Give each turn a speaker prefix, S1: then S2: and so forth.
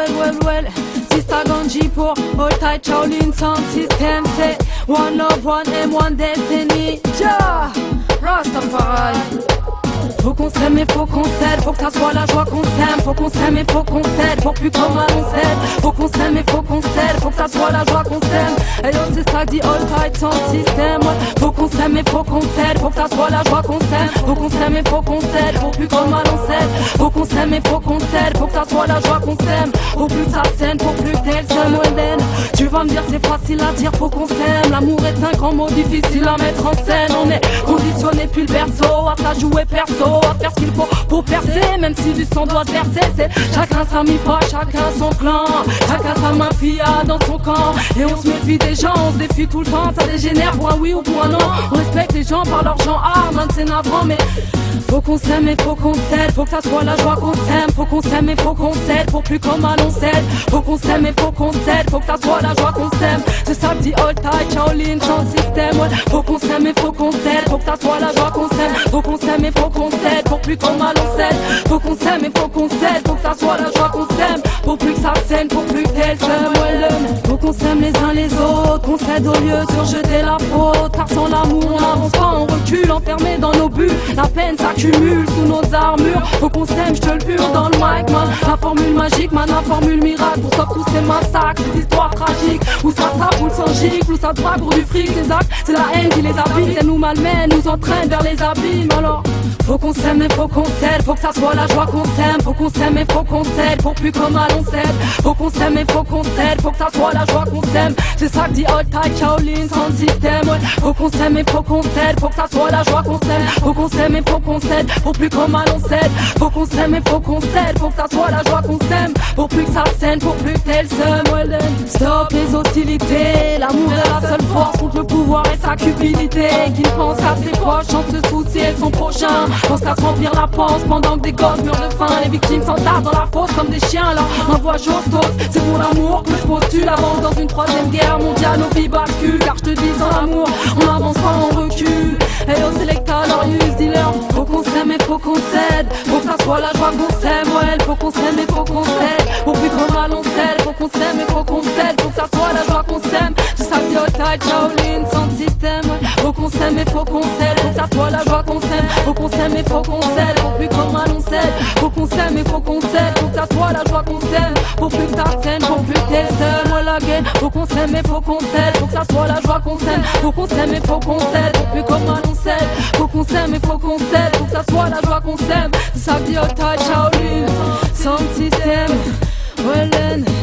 S1: well. Sista Ganji pour All Tight Shaolin Sound System. C'est One Love, One Aim, One Destiny. Ja, Rastafari. Faut qu'on s'aime et faut qu'on s'aide, faut que ça soit la joie qu'on s'aime. Faut qu'on s'aime et faut qu'on s'aide, pour plus comme on s'aide. Faut qu'on s'aime et faut qu'on s'aide, faut que ça soit la joie qu'on s'aime. Et yo c'est ça que dit All Tight Sound System. Faut qu'on s'aime et faut qu'on s'aide, faut que ça soit la joie qu'on s'aime. Faut qu'on s'aime et faut qu'on s'aide, pour plus comme on s'aide. Faut qu'on s'aime et faut qu'on s'aide, faut que ça soit la joie qu'on s'aime. Pour plus ça scène, pour plus t'es le seul modèle. Tu vas me dire c'est facile à dire, faut qu'on s'aime. L'amour est un grand mot difficile à mettre en scène. On est conditionné depuis le berceau à ça jouer perso, à faire ce qu'il faut pour percer, même si du sang doit se verser. C'est chacun sa mi-foi, chacun son clan, chacun sa mafia dans son camp. Et on se méfie des gens, on se défie tout le temps. Ça dégénère pour un oui ou pour un non. On respecte les gens par leur genre, man c'est navrant. Mais faut qu'on s'aime et faut qu'on s'aide, faut que ça soit la joie qu'on s'aime. Faut qu'on s'aime et faut qu'on s'aide, pour plus comme mal on s'aide. Faut qu'on s'aime et faut qu'on s'aide, faut que ça soit la joie qu'on s'aime. C'est ça que dit All Tight Shaolin Sound System. Faut qu'on s'aime et faut qu'on s'aide, faut que ça soit la joie qu'on s'aime. Faut qu'on s'aime et faut qu'on s'aide, pour plus comme mal on s'aide. Faut qu'on s'aime et faut qu'on s'aide, faut que ça soit la joie qu'on s'aime. Pour plus que ça scène, pour plus que t'es seul. Faut qu'on s'aime les uns les autres, qu'on s'aide au lieu de surjeter la faute. Car sans l'amour on avance pas, on recule, enfermé dans nos buts. La peine s'accumule sous nos armures. Faut qu'on s'aime, je te le jure dans le mic man. La formule magique, man, la formule miracle. Pour stop tous ces massacres, ces histoires tragiques. Où ça tape, où le sang gicle, où ça te braque pour du fric. Ces actes, c'est la haine qui les habite. Elle nous malmène, nous entraîne vers les abîmes. Alors faut qu'on s'aime et faut qu'on s'aide, faut que ça soit la joie qu'on s'aime. Faut qu'on s'aime et faut qu'on s'aide, pour plus comme mal on s'aide. Faut qu'on s'aime et faut qu'on s'aide, faut que ça soit la joie qu'on s'aime. C'est ça que dit All Tight Shaolin Sound System. Faut qu'on s'aime et faut qu'on s'aide, faut que ça soit la joie qu'on s'aime. Faut qu'on s'aime et faut qu'on s'aide, pour plus comme mal on s'aide. Faut qu'on s'aime et faut qu'on s'aide, faut que ça soit la joie qu'on s'aime. Pour plus que ça scène, pour plus que t'es le seul. Stop les hostilités, l'amour est la seule force contre le pouvoir et sa cupidité. Qui ne pense qu'à ses proches sans se soucier de son prochain. Pense qu'à se remplir la panse pendant que des gosses meurent de faim. Les victimes s'entassent dans la fosse comme des chiens. Alors m'envoie Jostos, c'est pour l'amour que je postule. Avance dans une troisième guerre mondiale, nos vies basculent. Car je te dis sans l'amour, on avance pas, on recule. Hey oh Selecta, Lorius, dealer. Faut qu'on s'aime et faut qu'on s'aide, faut que ça soit la joie qu'on s'aime. Ouais, faut qu'on s'aime et faut qu'on s'aide, pour plus trop mal on s'aide. Faut qu'on s'aime et faut qu'on s'aide, faut que ça soit la joie qu'on s'aime. C'est ça que All Tight Shaolin Sound System. Faut qu'on s'aime et faut qu'on s'aide, faut que ça soit la joie qu'on s'aime. Faut qu'on s'aime et faut qu'on s'aide, pour plus trop mal on s'aide. Faut qu'on s'aime et faut qu'on s'aide, faut que ça soit la joie qu'on s'aime. Pour plus que ta scène, pour plus que t'es le seul. Voilà again. Faut qu'on s'aime et faut qu'on s'aide, faut que ça soit la joie qu'on s'aime. Faut qu'on s'aime et faut qu'on s'aide, pour plus comme mal on s'aide. Faut qu'on s'aime et faut qu'on s'aide, faut que ça soit la joie qu'on s'aime. C'est ça que dit All Tight Shaolin Sound System. Well then.